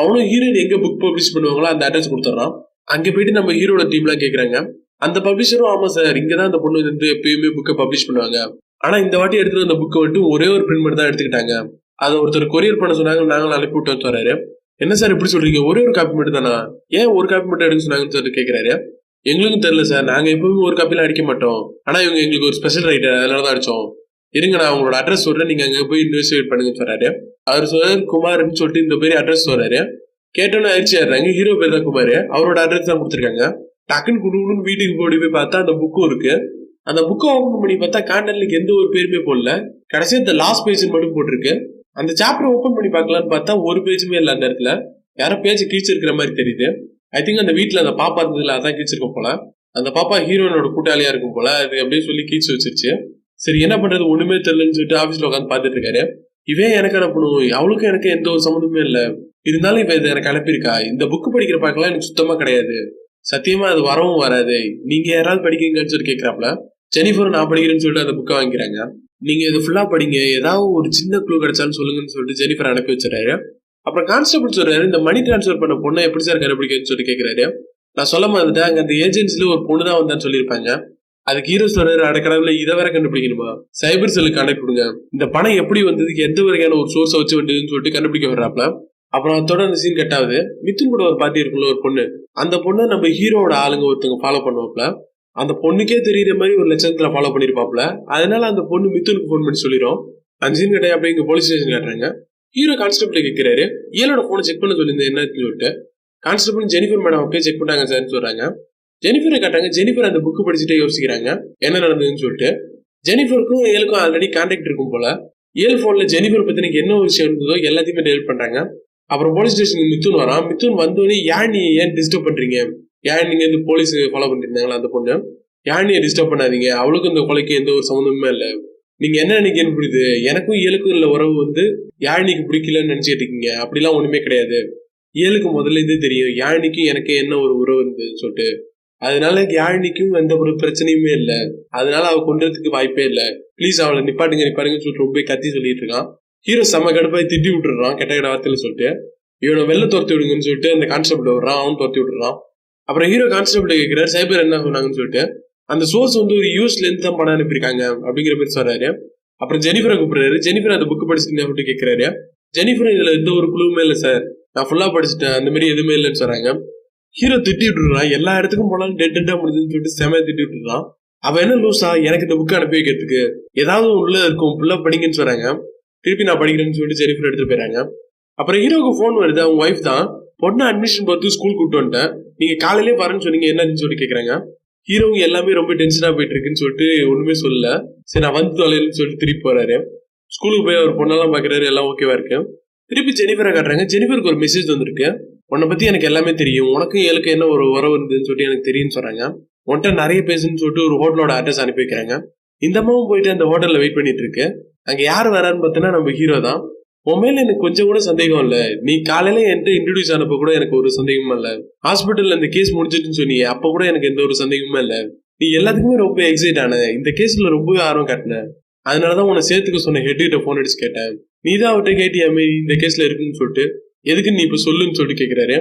அவனும் ஹீரோயின் எங்க புக் பப்ளிஷ் பண்ணுவாங்களோ அந்த அட்ரஸ் கொடுத்துறான். அங்க போயிட்டு நம்ம ஹீரோட டீம்லாம் கேக்குறாங்க. அந்த பப்ளிஷரும், ஆமா சார், இங்கதான் அந்த பொண்ணு எப்பயுமே புக்கை பப்ளிஷ் பண்ணுவாங்க, ஆனா இந்த வாட்டி எடுத்துட்டு அந்த புக்கை ஒரே ஒரு பிரிண்ட் மட்டும் தான் எடுத்துக்கிட்டாங்க, அதை ஒருத்தர் கொரியர் பண்ண சொன்னாங்க, நாங்களும் அனுப்பி விட்டு வராரு. என்ன சார் இப்படி சொல்றீங்க, ஒரே ஒரு காப்பி மட்டும் தானா, ஏன் ஒரு காப்பி மட்டும் எடுக்க சொன்னாங்கன்னு சொல்லிட்டு கேட்கிறாரு. எங்களுக்கும் தெரியல சார், நாங்க எப்பவுமே ஒரு காப்பிலாம் அடிக்க மாட்டோம், ஆனா இவங்க எங்களுக்கு ஒரு ஸ்பெஷல் ரைட்டர், அதனாலதான் அடிச்சோம், இருங்க நான் உங்களோட அட்ரஸ் சொல்றேன், நீங்க அங்க போய் இன்வெஸ்டிகேட் பண்ணுங்கன்னு சொல்றாரு. அவர் சொல்றாரு குமார்னு சொல்லிட்டு இந்த பேர் அட்ரஸ் சொல்றாரு. கேட்டோன்னு ஆயிடுச்சு ஆடுறாங்க. ஹீரோ பேர் தான் குமார், அவரோட அட்ரஸ் தான் கொடுத்துருக்காங்க. டக்குன்னு குடுக்குன்னு வீட்டுக்கு போய் பார்த்தா அந்த புக்கும் இருக்கு. அந்த புக்கை ஓபன் பண்ணி பார்த்தா காண்டன்ட்லுக்கு எந்த ஒரு பேருமே போடல, கடைசியா இந்த லாஸ்ட் பேஜ் மட்டும் போட்டிருக்கு. அந்த சாப்டர் ஓபன் பண்ணி பார்க்கலான்னு பார்த்தா ஒரு பேஜுமே இல்லை. அந்த இடத்துல யாரோ பேஜ் கீழ்ச்சிருக்கிற மாதிரி தெரியுது. ஐ திங்க் அந்த வீட்டுல அந்த பாப்பா இருந்ததுல அதான் கீழ்ச்சிருக்கும் போல. அந்த பாப்பா ஹீரோனோட கூட்டாளியா இருக்கும் போல, அது அப்படியே சொல்லி கீழ்ச்சி வச்சிருச்சு. சரி என்ன பண்றது ஒண்ணுமே தெரியலன்னு சொல்லிட்டு ஆபீஸ்ல உட்காந்து பாத்துட்டு இருக்காரு. இவன் எனக்கு அனுப்பணும், அவளுக்கும் எனக்கு எந்த ஒரு சம்மந்தமே இல்ல, இருந்தாலும் இப்ப இதை எனக்கு அனுப்பியிருக்கா, இந்த புக்கு படிக்கிற பார்க்கலாம் எனக்கு சுத்தமா கிடையாது, சத்தியமா அது வரவும் வராது, நீங்க யாராவது படிக்கீங்கன்னு சொல்லி கேட்கிறாப்ல. ஜெனிஃபர் நான் படிக்கிறேன்னு சொல்லிட்டு அந்த புக்கை வாங்கிக்கிறாங்க. நீங்க இது ஃபுல்லா படிங்க, ஏதாவது ஒரு சின்ன க்ளூ கிடைச்சாலும் சொல்லுங்கன்னு சொல்லிட்டு ஜெனிஃபர் அனுப்பி வச்சிடறாரு. அப்புறம் கான்ஸ்டபிள் சொல்றாரு, இந்த மணி டிரான்ஸ்பர் பண்ண பொண்ணை எப்படி சார் கண்டுபிடிக்கன்னு சொல்லி கேட்கிறாரு. நான் சொல்ல மாதிரிட்டேன், அங்க அந்த ஏஜென்சில ஒரு பொண்ணு தான் வந்தான்னு சொல்லியிருப்பாங்க. அதுக்கு ஹீரோ சொல்றாரு, அடக்கடவுல இதை வேற கண்டுபிடிக்கணுமா, சைபர் செல்லுக்கு கான்டாக்ட் கொடுங்க, இந்த பணம் எப்படி வந்ததுக்கு எந்த வகையான ஒரு சோர்ஸை வச்சு வந்ததுன்னு சொல்லிட்டு கண்டுபிடிக்க வர்றாப்ல. அப்புறம் அதோட அந்த சீன் கட் ஆகுது. மித்துன் கூட ஒரு பாட்டி இருக்குல்ல ஒரு பொண்ணு, அந்த பொண்ணை நம்ம ஹீரோட ஆளுங்க ஒருத்தவங்க ஃபாலோ பண்ணுவாப்ல. அந்த பொண்ணுக்கே தெரியுற மாதிரி ஒரு லட்சத்துல ஃபாலோ பண்ணிருப்பாப்ல. அதனால அந்த பொண்ணு மித்துனுக்கு போன் பண்ணி சொல்லிடும். அந்த சீன் கட்டாய் அப்படியே இங்க போலீஸ் ஸ்டேஷன் காட்டுறாங்க. ஹீரோ கான்ஸ்டபிள் கேட்கிறாரு, ஏலோட போனை செக் பண்ண சொல்லியிருந்தேன் என்னன்னு சொல்லிட்டு. கான்ஸ்டபிள் ஜெனிஃபர் மேடம் அப்படியே செக் பண்ணாங்க சார்னு சொல்றாங்க. ஜெனிஃபரை காட்டாங்க. ஜெனிஃபர் அந்த புக்கு படிச்சுட்டே யோசிக்கிறாங்க என்ன நடந்ததுன்னு சொல்லிட்டு. ஜெனிஃபருக்கும் ஏலுக்கும் ஆல்ரெடி கான்டாக்ட் இருக்கும் போல. ஏல் போன்ல ஜெனிஃபர் பத்தி என்ன விஷயம் இருந்ததோ எல்லாத்தையுமே டெலிட் பண்றாங்க. அப்புறம் போலீஸ் ஸ்டேஷனுக்கு மித்துன் வரான். மித்துன் வந்தோடனே ஏன் டிஸ்டர்ப் பண்றீங்க, ஏன் நீங்க இந்த போலீஸ் ஃபாலோ பண்ணிருந்தாங்களா அந்த பொண்ணு, யானியை டிஸ்டர்ப் பண்ணாதீங்க, அவளுக்கும் இந்த கொலைக்கு எந்த ஒரு சம்மந்தமுமே இல்லை, நீங்க என்ன நினைக்கிறேன்னு புரியுது, எனக்கும் ஏலுக்கும் இல்ல உறவு யாழினிக்கு பிடிக்கலன்னு நினைச்சிட்டு இருக்கீங்க, அப்படிலாம் ஒண்ணுமே கிடையாது, ஏலுக்கு முதல்ல இருந்தே தெரியும் யாழினிக்கும் எனக்கு என்ன ஒரு உறவு இருந்ததுன்னு சொல்லிட்டு, அதனால யாழினிக்கும் எந்த ஒரு பிரச்சனையுமே இல்லை, அதனால அவ கொன்றதுக்கு வாய்ப்பே இல்லை, ப்ளீஸ் அவளை நிப்பாட்டுங்கன்னு சொல்லிட்டு ரொம்ப கத்தி சொல்லிட்டு இருக்கான். ஹீரோ செம்ம கடுப்பாய் திட்டி விட்டுறான் கெட்ட வார்த்தையில சொல்லிட்டு. இவனை வெளில துரத்தி விடுங்கன்னு சொல்லிட்டு அந்த கான்ஸ்டபிள் வர்றான், அவன் துரத்தி விட்டுறான். அப்புறம் ஹீரோ கான்ஸ்டபிள் கேட்கிறார் சைபர் என்ன சொன்னாங்கன்னு சொல்லிட்டு. அந்த சோர்ஸ் ஒரு யூஎஸ்ல இருந்து தான் பணம் அனுப்பியிருக்காங்க அப்படிங்கிற மாதிரி சொல்றாரு. அப்புறம் ஜெனிஃபரை கூப்பிடுறாரு. ஜெனிஃபர் அந்த புக் படிச்சுட்டு கேட்கிறாரு. ஜெனிஃபர் இதுல எந்த ஒரு குழுவுமே இல்லை சார், நான் ஃபுல்லா படிச்சுட்டேன், அந்த மாதிரி எதுவுமே இல்லைன்னு சொல்றாங்க. ஹீரோ திட்டி விட்டுறான். எல்லா இடத்துக்கும் போனாலும் டெட்டா முடிஞ்சுன்னு சொல்லிட்டு செமையா திட்டி விட்டுறான். அவன் என்ன லூசா எனக்கு இந்த புக்கை அனுப்பி வைக்கிறதுக்கு, ஏதாவது உள்ள இருக்கும் ஃபுல்லா படிங்கன்னு சொல்றாங்க. திருப்பி நான் படிக்கிறேன்னு சொல்லிட்டு ஜெனிஃபர் எடுத்துட்டு போயிறாங்க. அப்புறம் ஹீரோக்கு போன் வருது. அவங்க ஒய்ஃப் தான், பொண்ணு அட்மிஷன் பார்த்து ஸ்கூல் கூப்பிட்டு வந்துட்டேன், நீங்க காலையிலேயே பாருன்னு சொன்னீங்க என்னன்னு சொல்லி கேட்கறாங்க. ஹீரோவும் எல்லாமே ரொம்ப டென்ஷனா போயிட்டு இருக்குன்னு சொல்லிட்டு ஒண்ணுமே சொல்லல. சரி நான் வந்து தொலைன்னு சொல்லிட்டு திருப்பி போறாரு. ஸ்கூலுக்கு போய் அவர் பொண்ணெல்லாம் பாக்குறாரு, எல்லாம் ஓகேவா இருக்கு. திருப்பி ஜெனிஃபரை காட்டுறாங்க. ஜெனிஃபருக்கு ஒரு மெசேஜ் வந்திருக்கு. உன்னை பத்தி எனக்கு எல்லாமே தெரியும், உனக்கும் ஏழுக்கு என்ன ஒரு உறவு இருந்ததுன்னு சொல்லிட்டு எனக்கு தெரியும்னு சொல்றாங்க. உன்கிட்ட நிறைய பேசுன்னு சொல்லிட்டு ஒரு ஹோட்டலோட அட்ரஸ் அனுப்பி வைக்கிறாங்க. இந்த அம்மாவும் போயிட்டு அந்த ஹோட்டல்ல வெயிட் பண்ணிட்டு இருக்கு. அங்க யாரு வரான்னு பார்த்தோன்னா நம்ம ஹீரோ தான். உன் மேல எனக்கு கொஞ்சம் கூட சந்தேகம் இல்ல, நீ காலையில என்கிட்ட இன்ட்ரோடியூஸ் ஆனப்ப கூட எனக்கு ஒரு சந்தேகமும் இல்ல, ஹாஸ்பிட்டல்ல இந்த கேஸ் முடிஞ்சிட்டுன்னு சொன்னீங்க அப்ப கூட எனக்கு எந்த ஒரு சந்தேகமும் இல்ல, நீ எல்லாத்துக்குமே ரொம்ப எக்ஸைட் ஆன, இந்த கேஸ்ல ரொம்பவே ஆர்வம் காட்டின, அதனாலதான் உன்னை சேர்த்துக்க சொன்ன ஹெட் கிட்ட போன் அடிச்சு கேட்டேன், நீ தான் அவர்கிட்ட கேட்டியாமே இந்த கேஸ்ல இருக்குன்னு சொல்லிட்டு, எதுக்கு நீ இப்ப சொல்லுன்னு சொல்லிட்டு கேக்குறாரு.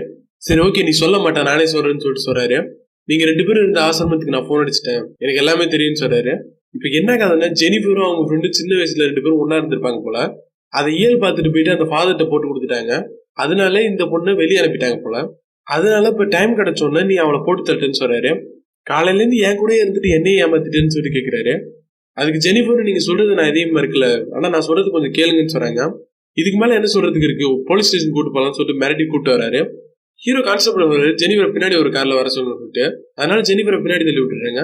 சரி ஓகே நீ சொல்ல மாட்டேன் நானே சொல்றேன்னு சொல்லிட்டு சொல்றாரு. நீங்க 2 பேரும் இருந்த ஆசிரமத்துக்கு நான் போன் அடிச்சிட்டேன், எனக்கு எல்லாமே தெரியும்னு சொல்றாரு. இப்ப என்ன கதைன்னா ஜெனிஃபரும் அவங்க ஃப்ரெண்டு சின்ன வயசுல 2 பேரும் ஒன்னா இருந்திருப்பாங்க போல. அதை இயல் பார்த்துட்டு போயிட்டு அந்த ஃபாதர்கிட்ட போட்டு கொடுத்துட்டாங்க. அதனால இந்த பொண்ணை வெளியே அனுப்பிட்டாங்க போல. அதனால இப்ப டைம் கிடைச்சோன்னா நீ அவளை போட்டு தட்டுன்னு சொல்றாரு. காலையில இருந்து என் கூட இருந்துட்டு என்னையும் ஏமாத்திட்டேன்னு சொல்லி கேக்குறாரு. அதுக்கு ஜெனிஃபர் நீங்க சொல்றது நான் எதையும் மறுக்கல, ஆனா நான் சொல்றது கொஞ்சம் கேளுங்கன்னு சொல்றாங்க. இதுக்கு மேல என்ன சொல்றதுக்கு இருக்கு, போலீஸ் ஸ்டேஷன் கூட்டு போலாம்னு சொல்லிட்டு மிரட்டி கூட்டு வராரு. ஹீரோ கான்ஸ்டபிள் ஜெனிஃபரை பின்னாடி ஒரு கார்ல வர சொல்லிட்டு அதனால ஜெனிஃபரை பின்னாடி தள்ளி விட்டுறாங்க.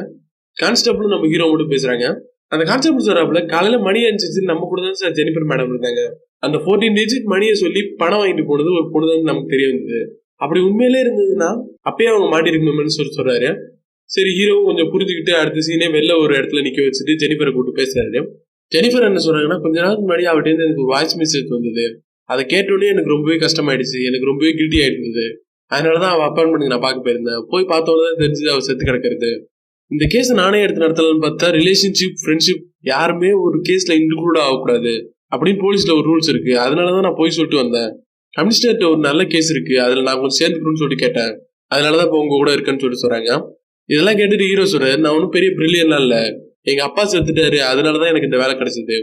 கான்ஸ்டபிள் நம்ம ஹீரோ மட்டும் பேசுறாங்க. அந்த கான்ஸ்டபிள் சொல்றாப்புல காலையில மணி அடிச்சிச்சு நம்ம கூட தான் சார் ஜெனிஃபர் மேடம் இருந்தாங்க, அந்த 14 டிஜிட் மணியை சொல்லி பணம் வாங்கிட்டு போனது ஒரு பொண்ணு தான் நமக்கு தெரிய வந்தது, அப்படி உண்மையிலே இருந்ததுன்னா அப்பயே அவங்க மாட்டிருக்கணும்னு சொல்றாரு. சரி ஹீரோ கொஞ்சம் புரிஞ்சுக்கிட்டு அடுத்த சீனே வெளில ஒரு இடத்துல நிக்க வச்சுட்டு ஜெனிஃபரை கூப்பிட்டு பேசுறாரு. ஜெனிஃபர் என்ன சொல்றாங்கன்னா கொஞ்ச நாளுக்கு முன்னாடி அவர்கிட்ட இருந்து எனக்கு வாய்ஸ் மெசேஜ் வந்தது, அதை கேட்டோடனே எனக்கு ரொம்பவே கஷ்டமாயிடுச்சு, எனக்கு ரொம்பவே கில்ட்டி ஆயிடுது. அதனாலதான் அவ அப்பாயின்மெண்ட் நான் பார்க்க போயிருந்தேன். போய் பார்த்தோன்னு தெரிஞ்சது அவ செத்து கிடக்கிறது. இந்த கேஸ் நானே எடுத்து நடத்தலாம்னு பார்த்தா ரிலேஷன்ஷிப் ஃப்ரெண்ட்ஷிப் யாருமே ஒரு கேஸ்ல இன்க்ளூட் ஆகக்கூடாது அப்படின்னு போலீஸ்ல ஒரு ரூல்ஸ் இருக்கு. அதனாலதான் நான் போய் சொல்லிட்டு வந்தேன். கமிஷனர்கிட்ட ஒரு நல்ல கேஸ் இருக்கு, அதுல நான் கொஞ்சம் சேர்ந்துக்கணும்னு சொல்லிட்டு கேட்டேன், அதனாலதான் இப்ப உங்க கூட இருக்கேன்னு சொல்லிட்டு சொல்றாங்க. இதெல்லாம் கேட்டுட்டு ஹீரோ சொல்றாரு நான் ஒன்னும் பெரிய பிரில்லியன்லாம் இல்ல, எங்க அப்பா செத்துட்டாரு அதனாலதான் எனக்கு இந்த வேலை கிடைச்சது.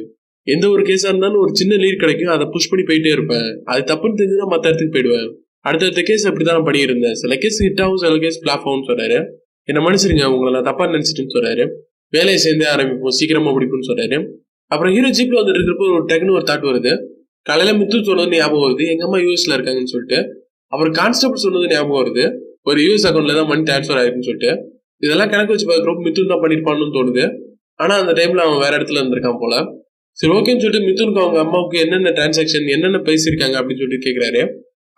எந்த ஒரு கேஸா இருந்தாலும் ஒரு சின்ன லீட் கிடைக்கும், அதை புஷ் பண்ணி போயிட்டே இருப்பேன், அது தப்புன்னு தெரிஞ்சுதான் மத்த இடத்துக்கு போயிடுவேன். அடுத்தடுத்த கேஸ் அப்படிதான் நான் பண்ணியிருந்தேன், சில கேஸ் ஹிட் ஆகும் சில கேஸ் பிளாப் ஆகும்னு சொல்றாரு. என்ன மன்னிச்சிருங்க உங்களை நான் தப்பா நினைச்சிட்டுன்னு சொல்றாரு. வேலையை சேர்ந்தே ஆரம்பிப்போம் சீக்கிரமா முடிப்புன்னு சொல்றாரு. அப்புறம் ஹீரோ ஜீப்ல வந்துட்டு இருக்கிறப்போ ஒரு டக்குன்னு ஒரு தாட் வருது. காலையில மித்து சொன்னது ஞாபகம் வருது, எங்க அம்மா யூஎஸ்ல இருக்காங்கன்னு சொல்லிட்டு. அப்புறம் கான்ஸ்டபிள் சொன்னது ஞாபகம் வருது, ஒரு யூஎஸ் அக்கௌண்ட்ல தான் மணி டிரான்ஸ்பர் ஆயிருக்குன்னு சொல்லிட்டு. இதெல்லாம் கணக்கு வச்சு பார்க்குறப்ப மித்துன் தான் பண்ணிருப்பான்னு தோணுது. ஆனா அந்த டைம்ல அவன் வேற இடத்துல இருந்திருக்கான் போல. சரி ஓகேன்னு சொல்லிட்டு மித்துனுக்கு அவங்க அம்மாவுக்கு என்னென்ன டிரான்சாக்ஷன் என்னென்ன பேசியிருக்காங்க அப்படின்னு சொல்லிட்டு கேட்கிறாரு.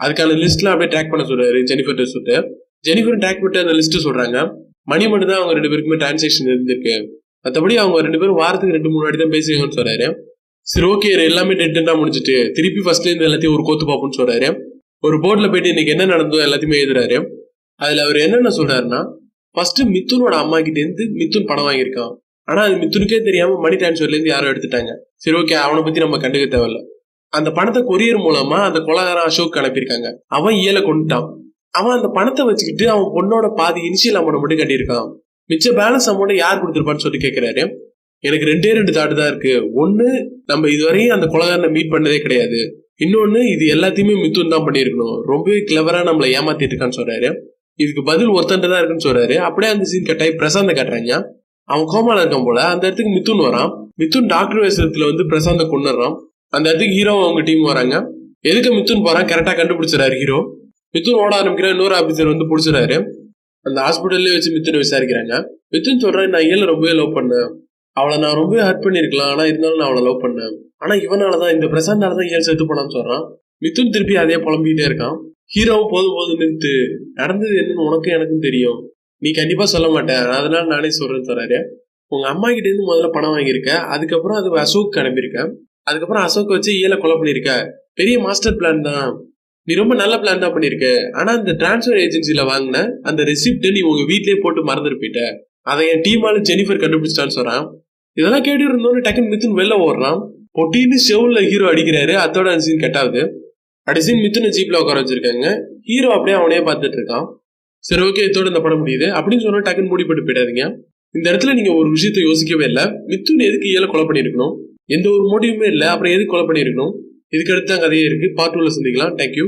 அதுக்கான லிஸ்ட்லாம் அப்படியே ட்ராக் பண்ண சொல்றாரு ஜெனிஃபர் சொல்லிட்டு. ஜெனிஃபர் ட்ராக் பண்ணிட்டு அந்த லிஸ்ட் சொல்றாங்க. மணி மட்டும் தான் அவங்க 2 பேருக்குமே டிரான்சாக்ஷன் இருந்திருக்கு, மற்றபடி அவங்க 2 பேரும் வாரத்துக்கு 2 3 வாட்டி தான் பேசிருக்காங்கன்னு சொல்றாரு. சரி ஓகே எல்லாமே டென்டா முடிஞ்சுட்டு திருப்பி ஃபர்ஸ்ட்ல இருந்து எல்லாத்தையும் ஒரு கோத்து பார்ப்போம்னு சொல்றாரு. ஒரு போர்ட்ல போயிட்டு இன்னைக்கு என்ன நடந்தோ எல்லாத்தையுமே எழுதுறாரு. அதுல அவர் என்னென்ன சொல்றாருன்னா, ஃபர்ஸ்ட் மித்துனோட அம்மா கிட்ட இருந்து மித்துன் பணம் வாங்கியிருக்கான், ஆனா அது மித்துனுக்கே தெரியாம மணி டிரான்ஸ்ஃபர்ல இருந்து யாரோ எடுத்துட்டாங்க. சரி ஓகே அவனை பத்தி நம்ம கண்டுக்க தேவையில்ல. அந்த பணத்தை கொரியர் மூலமா அந்த கொலகாரன் அசோக் அனுப்பியிருக்காங்க, அவன் இயலை கொண்டுட்டான். அவன் அந்த பணத்தை வச்சுக்கிட்டு அவன் பொண்ணோட பாதி இனிஷியல் அமௌண்ட் மட்டும் கட்டியிருக்கான், மிச்ச பேலன்ஸ் அமௌண்ட் யார் கொடுத்துருப்பான்னு சொல்லி கேட்கிறாரு. எனக்கு 2 தாட்டு தான் இருக்கு, ஒண்ணு நம்ம இதுவரையும் அந்த கொலகாரனை மீட் பண்ணதே கிடையாது, இன்னொன்னு இது எல்லாத்தையுமே மித்துன் தான் பண்ணிருக்கணும், ரொம்பவே கிளவரா நம்மளை ஏமாத்திட்டு இருக்கான்னு சொல்றாரு. இதுக்கு பதில் ஒருத்தன் தான் இருக்குன்னு சொல்றாரு. அப்படியே அந்த சீன் கட்டாயி பிரசாந்த காட்டுறாங்க. அவன் கோமால இருக்கான் போல. அந்த இடத்துக்கு மித்துன் வரான். மித்துன் டாக்டர் வேஷத்துல வந்து பிரசாந்த கொண்டுறான். அந்த இடத்துக்கு ஹீரோ அவங்க டீம் வராங்க. எதுக்கு மித்துன் போறான் கரெக்டா கண்டுபிடிச்சிடறாரு ஹீரோ. மித்துன் ஓட ஆரம்பிக்கிற இன்னொரு ஆபீசர் வந்து பிடிச்சிடறாரு. அந்த ஹாஸ்பிட்டல்லே வச்சு மித்துனை விசாரிக்கிறாங்க. மித்துன் சொல்றேன் நான் ஏல ரொம்பவே லவ் பண்ணேன், அவளை நான் ரொம்பவே ஹர்ட் பண்ணிருக்கலாம், ஆனா இருந்தாலும் நான் அவளை லவ் பண்ணேன், ஆனா இவனாலதான் இந்த பிரசாந்தாலதான் ஏன் செத்து போனான்னு சொல்றான். மித்துன் திருப்பி அதே புலம்பிக்கிட்டே இருக்கான். ஹீரோவும் போதும் நிறுத்து, நடந்தது என்னன்னு உனக்கும் எனக்கும் தெரியும், நீ கண்டிப்பா சொல்ல மாட்டேன், அதனால நானே சொல்றேன்னு சொல்றாரு. உங்க அம்மா கிட்ட இருந்து முதல்ல பணம் வாங்கியிருக்க, அதுக்கப்புறம் அது அசோக் அனுப்பியிருக்க, அதுக்கப்புறம் அசோக் வச்சு ஏல கொலை பண்ணிருக்க, பெரிய மாஸ்டர் பிளான் தான், நீ ரொம்ப நல்ல பிளான் தான் பண்ணிருக்க, ஆனா இந்த டிரான்ஸ்பர் ஏஜென்சில வாங்கின அந்த ரெசிப்ட் நீ உங்க வீட்லயே போட்டு மறந்துட்டு போயிட்ட, அதை என் டீமால ஜெனிஃபர் கண்டுபிடிச்சிட்டான்னு சொல்றான். இதெல்லாம் கேட்டு இருந்தோன்னு டக்குன்னு மித்துன் வெளில ஓடுறான். பொட்டின்னு செவுல ஹீரோ அடிக்கிறாரு. அதோட அந்த சீன் கட் ஆகுது. கடைசி மித்துனை ஜீப்ல உட்கார வச்சிருக்காங்க. ஹீரோ அப்படியே அவனையே பார்த்துட்டு இருக்கான். சரி ஓகே இதோட இந்த படம் முடியுது அப்படின்னு சொன்னா டக்குன்னு மூடிப்பட்டு போயிடாதீங்க. இந்த இடத்துல நீங்க ஒரு விஷயத்த யோசிக்கவே இல்லை, மித்துன் எதுக்கு ஏல கொலை பண்ணிருக்கணும், எந்த ஒரு மோட்டிவுமே இல்லை, அப்புறம் எதுக்கு கொலை பண்ணிருக்கணும். இதுக்கு அடுத்து தான் கதையே இருக்கு. பார்ட் 2ல சந்திக்கலாம். தேங்க்யூ.